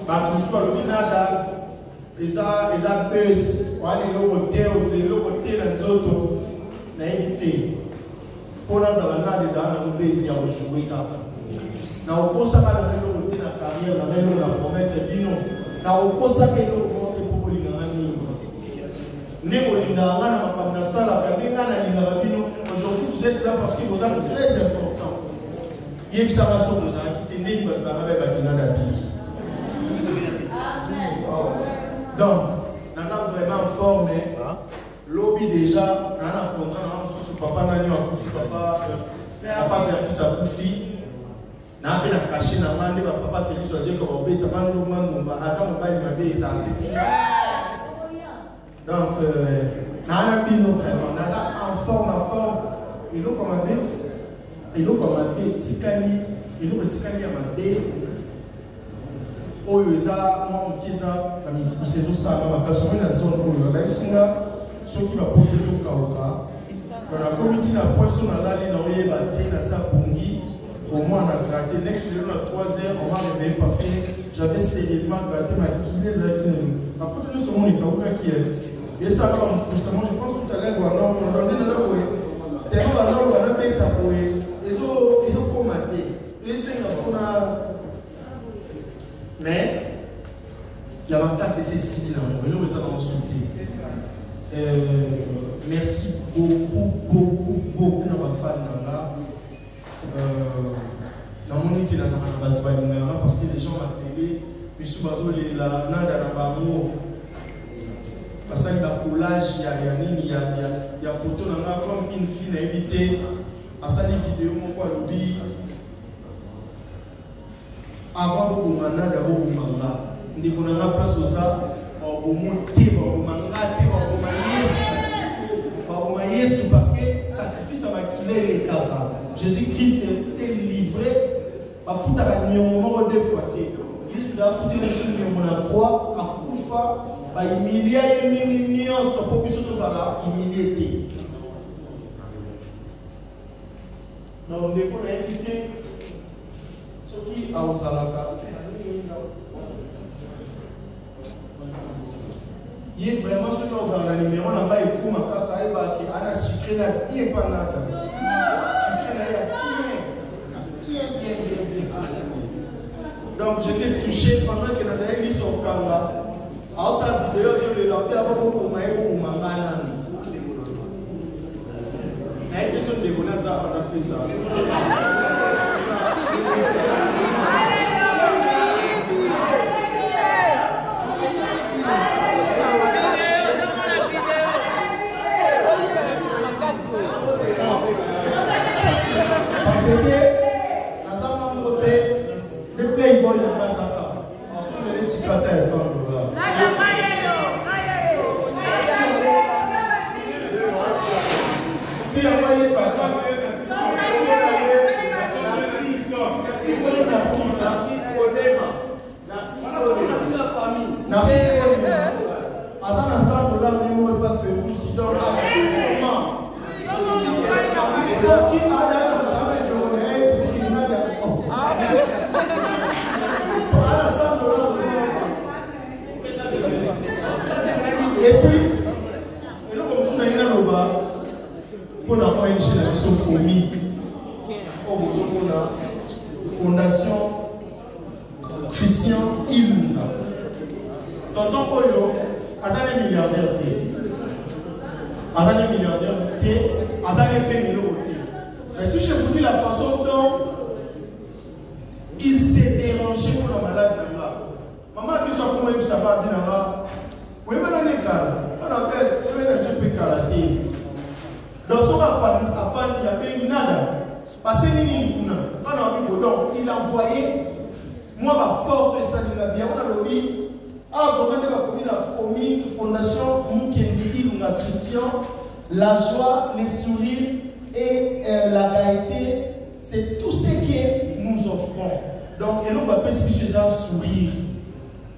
bato sur le nada eza bus wana eloko te na nzoto nayebi te mpo nazala nada ezala na mobezi ya kojoue kaka na okosaka na eloko te na carrière na eloko na promettre bino na okosaka eloko moko te mpo kolinganga nini nde kolingaka nga na makambo nasalaka nde nga nalingaka bino aujourd'hui vous êtes là parce que vous êtes très important yebisaka soki ozalaki te ndeni bato bangabebaki nada biki. Donc, nous sommes vraiment formés. Lobby déjà, nous avons un contrat, papa n'a pas fait sa bouffie. Nous avons caché dans le monde, papa Félix choisir comme obéit, nous avons donc, nous avons vraiment, nous avons en forme. Il nous commandé, Tikali, il nous Tikali à ma bé. Oyo eza mwa moki eza na mikuse ezosala makasi omoi na zone oyo bayebisinga soki bapoto ezokauka nakomi ntina poiso nalali na oyeba te nasa pongi au moins na gratte next lelo na 3 heures on m'a réveillé parce que j'avais sérieusement gratté makili ezalaki nini bapoto nyonso moni ekaukaki esalaka mokuse moi je pense tout à l'heure wanonde nana boye tellement banolo banabeta boye ezokoma te esenga mpona. Mais il y a un cas, c'est Cécile, nous allons soutenir. Merci beaucoup à ma femme. Dans mon équipe, parce que les gens m'appelaient, puis souvent, il y a parce qu'il y a collage, il y a photo, comme une fille a invité à sa vidéo, avant de vous demander d'abord vous demander, nous avons place aux arts, au monter, au Yesu, parce que sacrifice à maquiller les cadres. Jésus-Christ s'est livré à foutre à l'union deux fois. Jésus a foutu sur la croix, à Koufa, à humilier les millions, sur pour que tous à humilier. Donc, on a invité. Qui a Osalaka. Il est vraiment ce qu'on a le numéro là-bas et pour ma carte et bah qui a sucré là bien pas nada. Sucré là bien. Donc j'étais touché pendant que nous avons mis son camera. Alors sa vidéo je l'ai lancé avant pour moi pour mangana. Mais ils sont des bonnes ça on a fait ça. Parce que dans un côté, le playboy ne passe pas. Ensuite, les cicatères sont là. Si on va y passer, et puis, on a ONG Sophomie, Fondation Christian Ilunga. Tonton Oyo, Azane milliardaire T. Azane milliardaire T. Azane Pénilo T. Mais si je vous dis la façon dont il s'est dérangé pour la malade de là. Maman a dit ça pour moi, il s'est pas dit là. Oui, mais on est calme. On a fait un peu de karaté. Dans son affaire, il y avait une nada. Parce qu'il il a envoyé, moi, ma force, et ça, il a bien, on a lobby. Alors, on a la fondation Mukendi Ilunga Christian, la joie, les sourires et la gaieté, c'est tout ce que nous offrons. Donc, et nous, on va pas se sourire.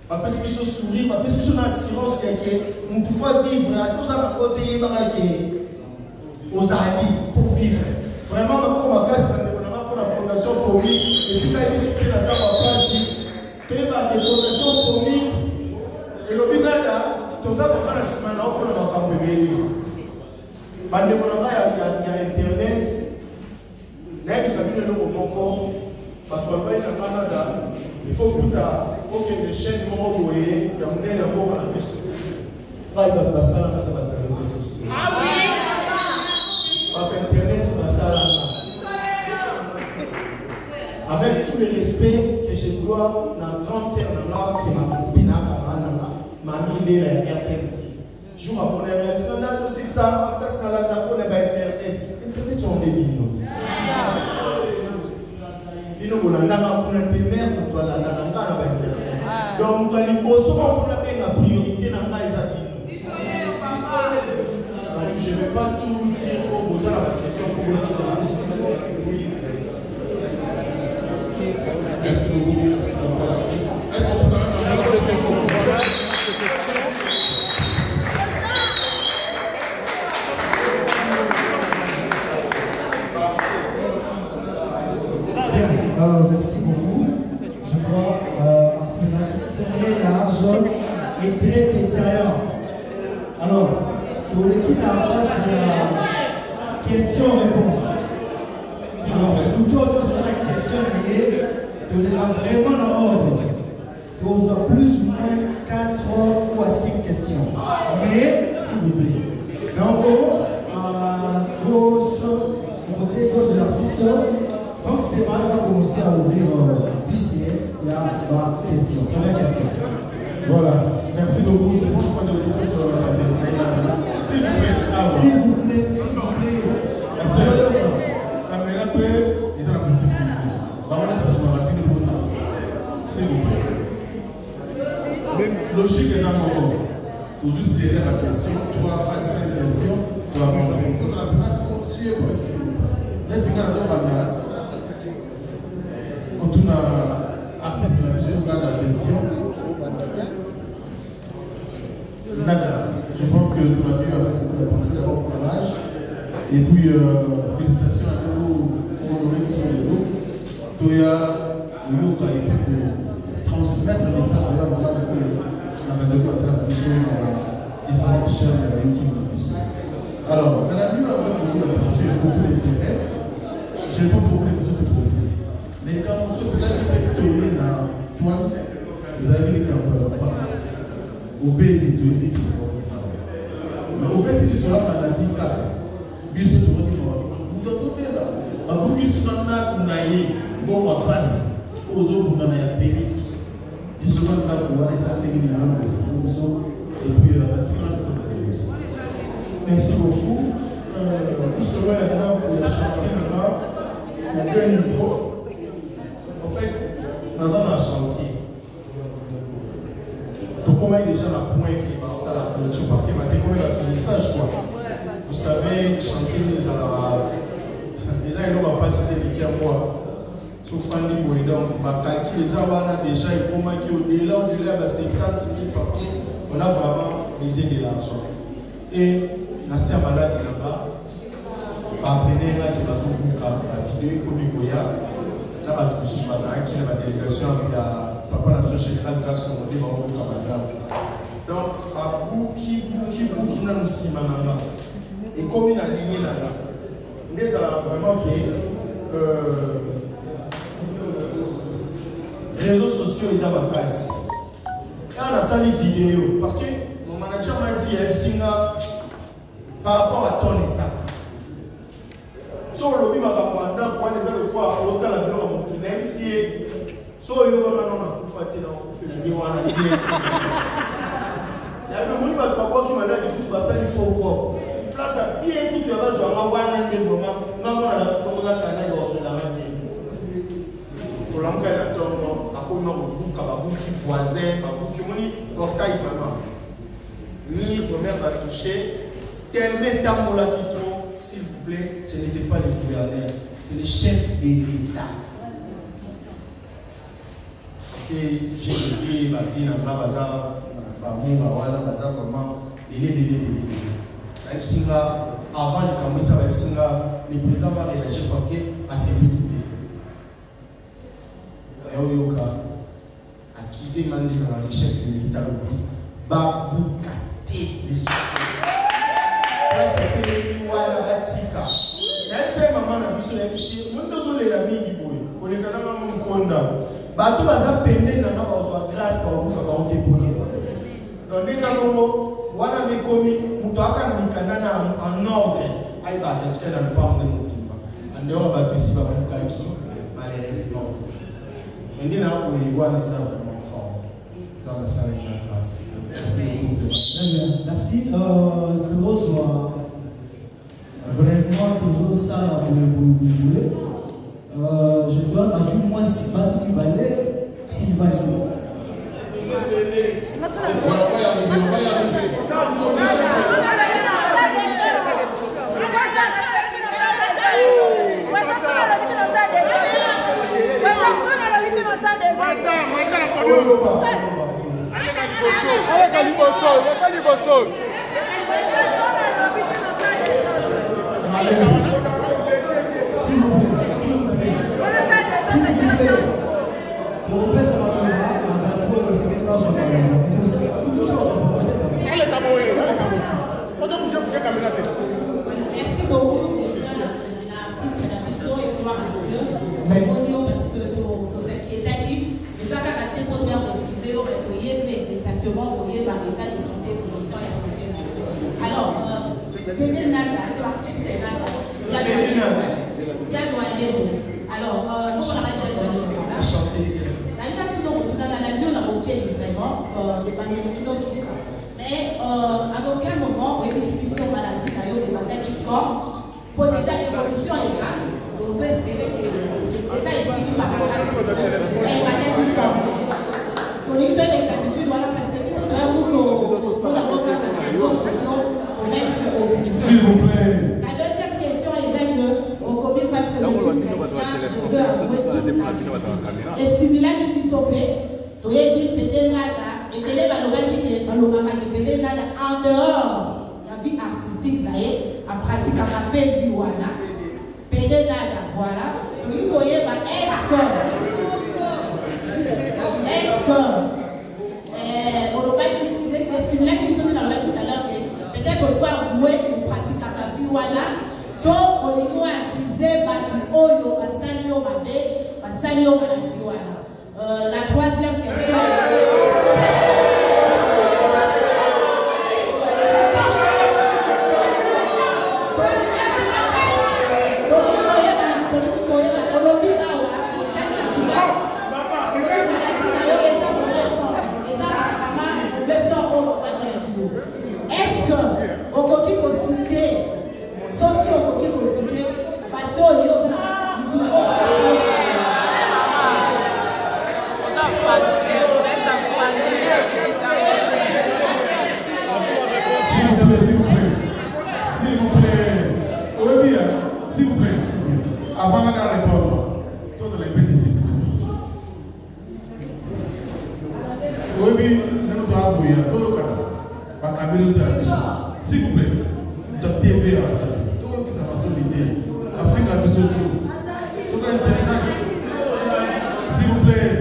Parce que ce sourire, parce que son assurance, c'est que nous pouvons vivre à tous à côté aux alliés, il faut vivre. Vraiment, on va casser pour la fondation Fomi, et tu as dit que la table à place, tu as la fondation il faut que les chaînes vont envoyer, il y a un élément à la plus. Là, il va passer à la réseaux sociaux. Ah oui! Par Internet, il va passer à la. Avec tout le respect que je dois, la grande sœur de l'art, c'est ma copine, ma mamie, elle est RTNC. Je vous rappelle, on a tout ce qui est là, on a Internet. Internet, c'est un débit. Il faut la donc, nous allons la priorité dans la je ne vais pas tout dire pour vous la question. Merci beaucoup. Est-ce qu'on peut merci beaucoup. Je crois très large et très détaillant. Alors, pour l'équipe en face, il y a question-réponse. Alors, plutôt que de la question liée, tu devras vraiment en ordre. Tu auras plus ou moins 4 ou 5 questions. Mais, s'il vous plaît, mais on commence à gauche, au côté gauche de l'artiste. Donc, Stéphane va commencer à ouvrir bustier. Il y a ma question. Première question. Voilà. Merci beaucoup. Je pense qu'on a le temps sur la table. S'il vous plaît. S'il vous plaît. La caméra peut. Ils ont la possibilité. Parce qu'on a rapide pour ça. S'il vous plaît. Même logique, les amours. Pour juste serrer la question. 3, 25 questions. Tu vas avancer. Vous avez pas construit pour ici. Let's go. Quand on a artiste de la musique, on regarde la question. Nada. Je pense que tu l'as vu avec beaucoup d'attention, d'abord courage. Et puis, félicitations à tous les honorés qui sont les deux. Toya, Yoka, et puis pour transmettre le message de la maman de la radio à travers différentes chaînes de YouTube. Alors, madame, nous avons beaucoup d'attention et beaucoup d'intérêt. Je n'ai pas beaucoup de questions de poser. Mais quand on fait cela, je peux donner dans toi, vous avez les campagnes. Au bébé de Dieu, mais au bébé de cela, on a dit 4. Bien sûr, on va dire nous devons faire là. En tout cas, si on a bon, on passe aux autres, on a payé. Ils sont là pour voir les amis qui nous et puis la merci beaucoup. Nous serons maintenant pour le chantier là, à 2 niveaux. En fait, nous avons un chantier. Donc, comment est déjà la point qui va à la clôture parce qu'il m'a dit comment il a finissage quoi. Vous savez, chantier déjà il ne va pas citer les moi. Sauf Fanny Boydon, ma calcul les awana déjà il comment qui au-delà de 70 000 parce qu'on a vraiment misé de l'argent. Et la sœur malade là-bas, partenaire là qui va se faire la vidéo comme Goya, ça va tout sur la délégation et la papa la général de Gaston on dit va au Canada. Donc à Bouki n'a nous si manamba. Et comme il a ligné là-bas, nous allons vraiment que réseaux sociaux ils ont la casse. Quand on a ça les vidéos, parce que mon manager m'a dit par rapport à ton état. Si on le vit ma pendant quoi les autres quoi autant la vidéo mon qui même si so yo maintenant on a fait dans on fait vidéo on a dit il y a le monde va pas qui m'a dit tout ça il faut quoi place à bien tout tu vas sur ma one vraiment maman la comme on a canal sur la main pour l'enquête à ton à quoi non beaucoup qui voisin qui moni portail vraiment livre même va toucher tellement tambola qui trop s'il vous plaît ce n'était pas le gouverneur c'est le chef de l'État parce que j'ai vécu ma vie dans ma bazar vraiment avant le Cameroun, le président va réagir parce que à ses limités. Accusé Mandé dans le chef de l'État, Baboukate les soucis. Même si maman a vu son ex, nous sommes les amis qui boy. On est quand même un conda. bato baza pembeni na nga bazwa grâce baobuka baote mpona donc ndeza bongo wana mikomi moto aka na mikanda na en ordre ayeba atatike na lupango nde motuka andehora bato esi babukaki malheureusement ende na boye wana eza vraiment fort eza basali na grâce. Merci beaucoup. Très bien, merci. Toujours vraiment toujours ça je dois m'assurer moi si parce qu'il valait il va se Merci beaucoup déjà l'artiste de la mission et gloire à Dieu. Parce que dans cette qui est acquis, les actes pour bien confirmer au mais exactement pour l'état de santé, promotion et santé. Alors, Pédé Nada, l'artiste est Nada. Il y a Noyer. Alors, nous on a dit la chanter. La Dieu n'a aucun vraiment, c'est pas une mais à aucun moment, les institutions maladies d'ailleurs des batailles qui corps pour déjà l'évolution et ça, on peut espérer que déjà ici par la les batailles qui corps. Pour lui donner l'exactitude, voilà, parce que nous pour la boca de la s'il vous plaît. La deuxième question est qu'on combien parce que je suis médecin, je veux avouer toute la vie. Les stimulants qui sont sauvés, tu es dit peut-être nada. Et que les balobaki qui peut-être en dehors de la vie artistique d'ailleurs, en pratique à rappel du wana, peut-être nada, voilà. Donc vous voyez, est-ce que les stimulants qui sont dans le tout à l'heure, peut-être qu'on doit avouer une pratique à la vie wana, donc on est moins accusé par le oyo, à Sanyo Mabé, à Sanyo Malati wana. La troisième question. Est-ce que au coquille cité, sauf qui au coquille cité, bateau et s'il vous plaît, avant de répondre, tous les petits s'il vous plaît, de TV à ça, tout qui ça va se limiter, Afrique a besoin de tout, sur Internet, s'il vous plaît,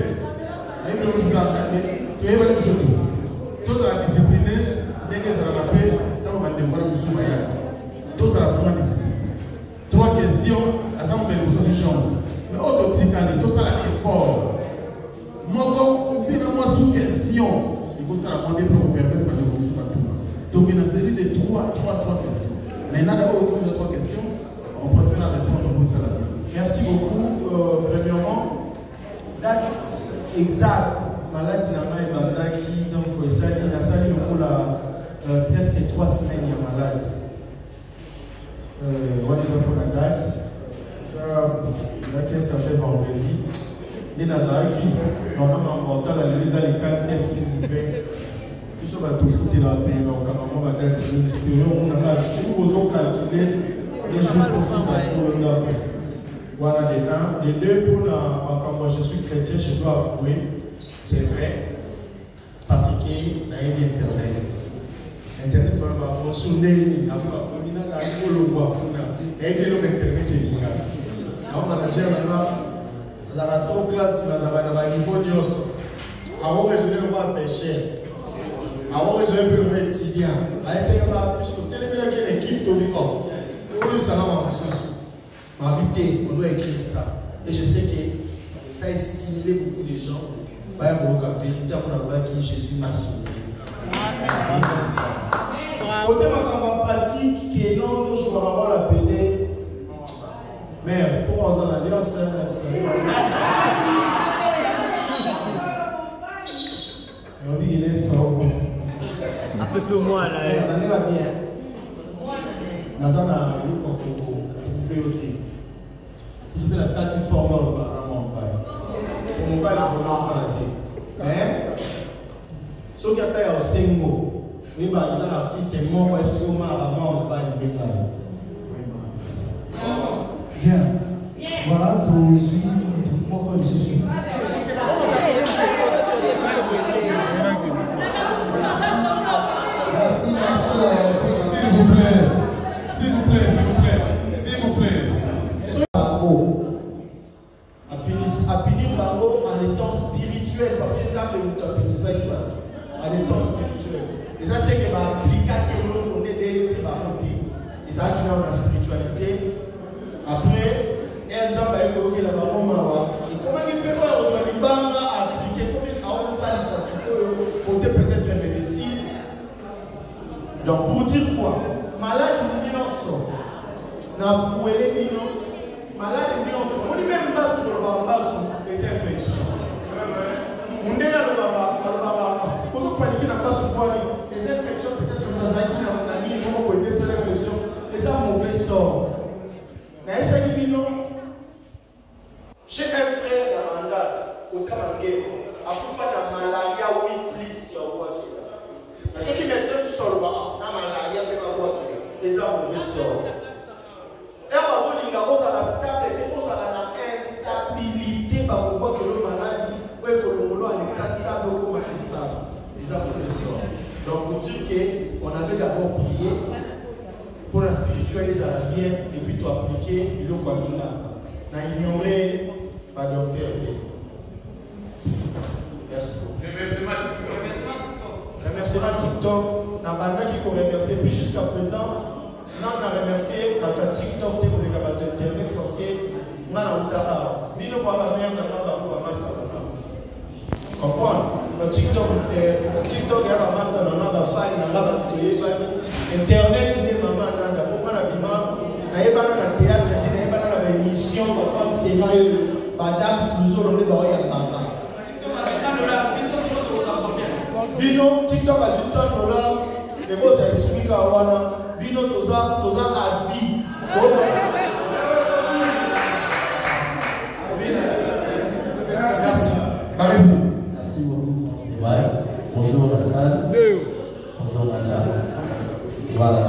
tu es besoin de tout, tous à la discipline, dès que ça va rappeler, dans le devoir de Soumaya, tous à la vraiment discipline. Trois questions, à ça vous avez besoin de chance, mais autre petit candidat, tout à l'effort, moi comme, ou bien moi sous question, il faut ça la demander pour vous permettre de vous soumettre. Donc, il y a une série de trois questions. Maintenant, d'abord, de 3 questions, on préfère répondre pour ça. Merci beaucoup. Premièrement, date exacte, malade et Bandaki, donc ça a eu presque 3 semaines de malade. What is up on la date? Ça fait vendredi. Les Nazaraki, normalement, on a les 4e, s'il vous plaît. Tout ça va tout foutre là, donc on va dire on a toujours calculé les jours pour là. Voilà les deux pour quand moi je suis chrétien, je dois avouer, c'est vrai, parce qu'il y a Internet. Internet va fonctionner, il y a un manager là, la trop classe, la niveau de avant de raisonner le pas péché. Alors, je vais le mettre si bien. Essayer de l'équipe de l'Union. Oui, ça va m'habiter. On doit écrire ça. Et je sais que ça a stimulé beaucoup de gens. La vérité, qui Jésus m'a sauvé. Côté ma pratique, qui est non, nous je vais avoir la pédé. Mais pourquoi on en a dit en scène, il est sauvé. Après ce mois là. On est bien. Nous avons un pour faire aussi. Vous savez la plateforme dans mon père. Mon père est vraiment pas mais ceux qui ont au Sengo, oui, bah, ils ont un artiste mort, est-ce que vous m'avez pas une belle Bien. Voilà, tout suit. Pourquoi je suis Merci. S'il vous plaît. S'il vous plaît. À punir par en étant spirituel, parce que ça me ça en étant spirituel. Les gens qui vont appliquer on est des ici va monter. Les gens qui ont la spiritualité. Après, elles ont la maman. Et comment ils peuvent appliquer comme ça peut-être les médecines. Donc pour dire quoi? Malade nous sort. N'a foué les malade nous sort. On dit même pas sur le les infections. On est là le baba. Pour ceux qui n'ont pas sur les infections peut-être que nous avons dit comment connaître ces infections. Les a mauvais sort. Mais ça qui dit non. Chez un frère d'Amanda, au Tamangue, à pour faire la malaria, oui, plus, il y a mais ceux qui mettent ça sur le bas, la malaria, les a mauvais sort. Et à la instabilité, par pourquoi que le malade, ou que le boulot est stable ou instable. Les a mauvais sort. Donc, pour dire qu'on avait d'abord prié pour la spiritualité arabienne et puis tu appliquer le Kwamina. On a ignoré pas docteur. Merci. Remerciement TikTok. On a qui qu'on remercie. Puis jusqu'à présent, on a remercié notre TikTok pour les capables d'internet parce que on a mis nos parents même dans la master. Comprendre? Le TikTok y a un master dans la faille, dans la internet, c'est une maman dans la théâtre, dans la émission, madame Flouzo, on est dans la Bino, TikTok a $100, les beaux esprits Kawana, Bino, toza à vie. Merci. Merci beaucoup, Stéphane. Bonjour la salle. Bonjour la salle. Voilà.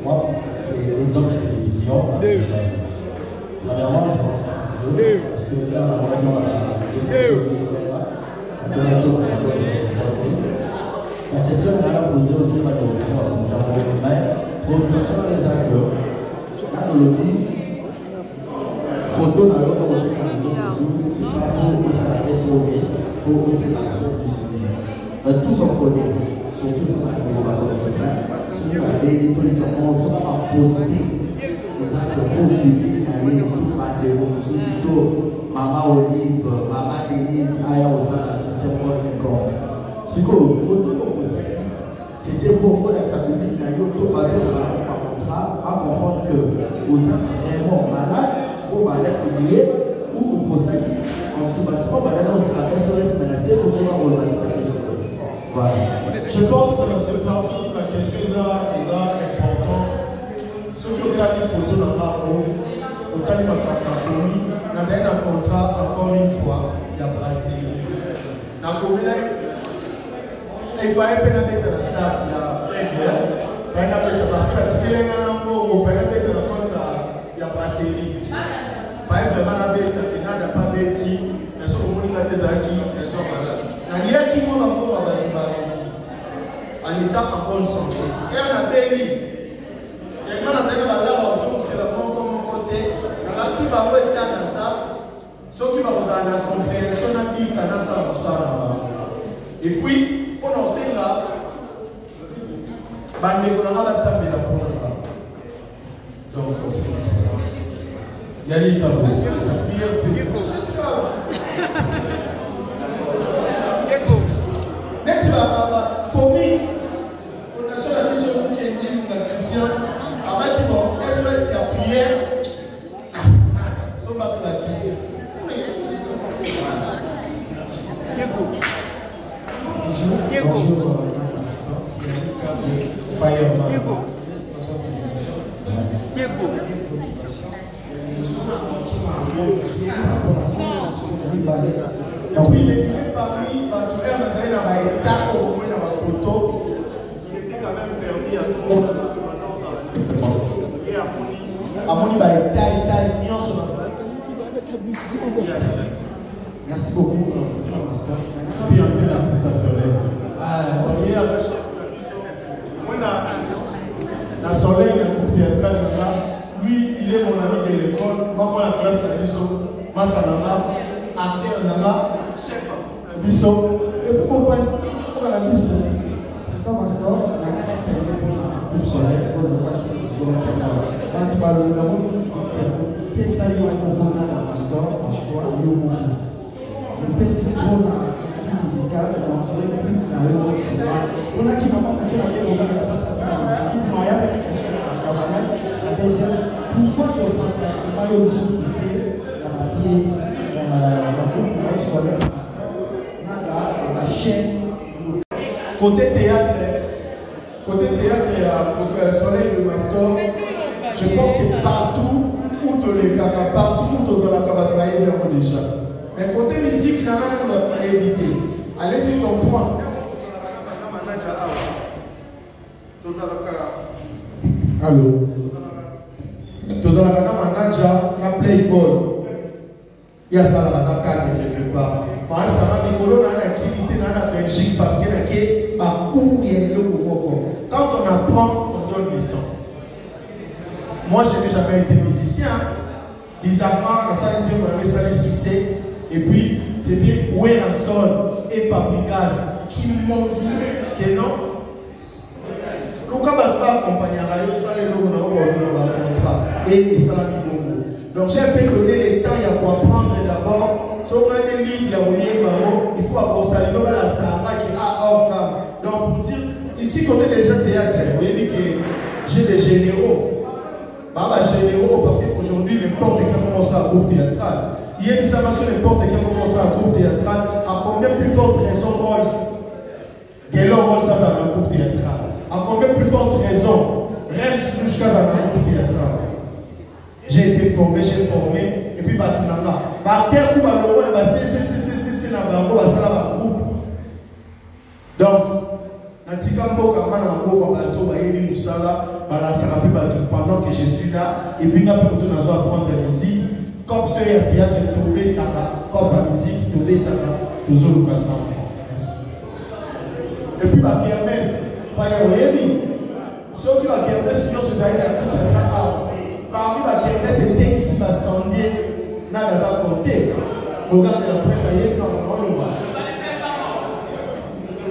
Moi, c'est l'exemple de télévision. Premièrement, je pense parce que là, on a la question qu'on a posée autour de la corruption, nous avons mais corruption des acteurs. Là, on le dit, photo dans le réseaux sociaux, c'est pas pour la SOS, pour la du souvenir. Tous en connaît, surtout pour la corruption. Si on a des politiquement, on va poster les actes publics, Maman Olive, Maman Denise, Aya Osana, c'était pourquoi la famille n'a eu aucun contrat à comprendre que vous êtes vraiment malade, vous malade lié ou vous prostatez en sous-bassement, malade dans la SOS, malade pour pouvoir organiser la SOS. Voilà. Je pense que c'est parmi la question est important. Ceux qui ont gardé photo dans la roue, autant de ma famille, nous avons un contrat encore une fois, il y a brasserie. Dans la commune, il fallait pas mettre la star, il y a règle, il fallait pas mettre parce que tu fais un peu, il fallait mettre la compte, il y a brasserie. Il fallait vraiment la mettre, il n'y a pas de petit, mais ce qu'on a des acquis, elles sont malades. Il y a qui m'ont appris à ici, en état en bonne santé. Et on a béni. Et quand on a dit que c'est le bon comme côté, on a dit que c'est dans ça. Ce qui va vous avoir la compréhension de la vie, et puis, on enseigne là, on a la donc, c'est ça. Il y a les tabous, ça prière, Donc il est parmi Batouer Mazaïna Baïta au moins dans la photo. Il était quand même permis à tout le monde. Et à Moni Baïta, il y a Merci beaucoup. Puis un seul artiste à Soleil. On y a la Soleil, le groupe théâtral, lui, il est mon ami de l'école. Moi, la classe de Bisso, Massanama, acteur Nana, chef Bisso. Et pourquoi pas la Bisso? Pourquoi tu as pas soutenir la pièce, la chaîne? Côté théâtre, il y a Soleil de Mastor. Je pense que partout où tu les caca, partout où tu as la cabane, déjà. Mais côté musique, il y a un édité. Allez-y, ton point. Allô? Tu as un manager, un playboy. Il y a ça là, quelque part. Par exemple, Nicolo n'a pas quitté la Belgique parce qu'il y a un cours et un quand on apprend, on donne du temps. Moi, je n'ai jamais été musicien. Bizarrement, la salle de Dieu, on avait ça les succès. Et puis, c'était Ouéranson et Fabrigas qui m'ont dit que non. Le cas va accompagner à la salle de contrat et ça l'a mis bon. Donc, j'ai un peu donné le temps pour apprendre d'abord. Si on a des livres, il faut avoir ça. Il y a la Sahara qui a hors cam. Donc, pour dire, ici, côté des gens théâtre, vous voyez que j'ai des généraux. Généraux, parce qu'aujourd'hui, n'importe qui commence à un groupe théâtral. Il y a une information, n'importe qui commence à un groupe théâtral. À combien plus forte raison Rolls? Gaylor Rolls, ça, c'est un groupe théâtral. À combien plus forte raison Rems Lushka, c'est un groupe théâtral. J'ai été formé, et puis Batunanga. Terre qui va le rôle, c'est un groupe. Donc, pendant que je suis là, et puis nous allons apprendre la musique. Comme ce théâtre est tombé, comme la musique est tombée, toujours le passant. Et puis, ma kermesse, ceux qui ont kermesse, nous sommes allés à Kinshasa. Parmi ma kermesse, c'était ici, ma standée, n'a pas côté. Regarde la presse, ça y est, on le voit.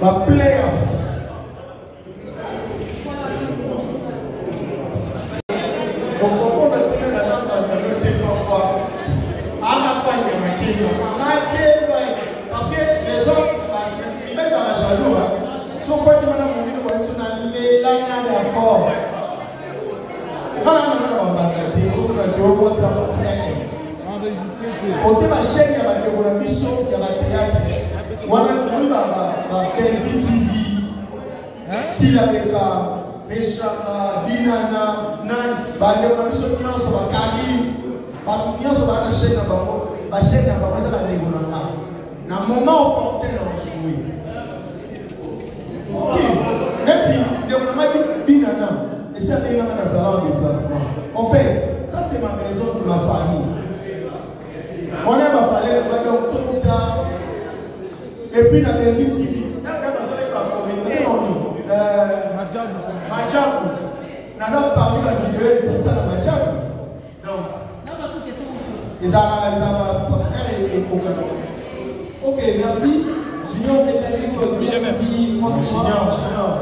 Ma plaie à fond. Parce que les hommes, ils mettent dans la jaloux. Sauf que tu m'as dit que tu as mis la nana fort. Côté ma chaîne, il y a des émissions, il y a des théâtres. Moi, je vais faire TV. Silabeka, Bechama, Dinana, Nan, Bande, on a mis sur place, on va Kali. Parce qu'on va chaîne à Bambo, la chaîne à Bambo, ça va aller au Nana. Dans le moment opportun, on va jouer. Ok. Merci. On a mis Dinana. Et ça, c'est un salon de déplacement. En fait, ça, c'est ma maison, c'est ma famille. On a parlé de Madame Tonta. Et puis, dans la TV. Majabu. Nous avons parlé de la vidéo et de la Majabu. Donc, ils ont ok, merci. Junior Métallique, Junior. Junior.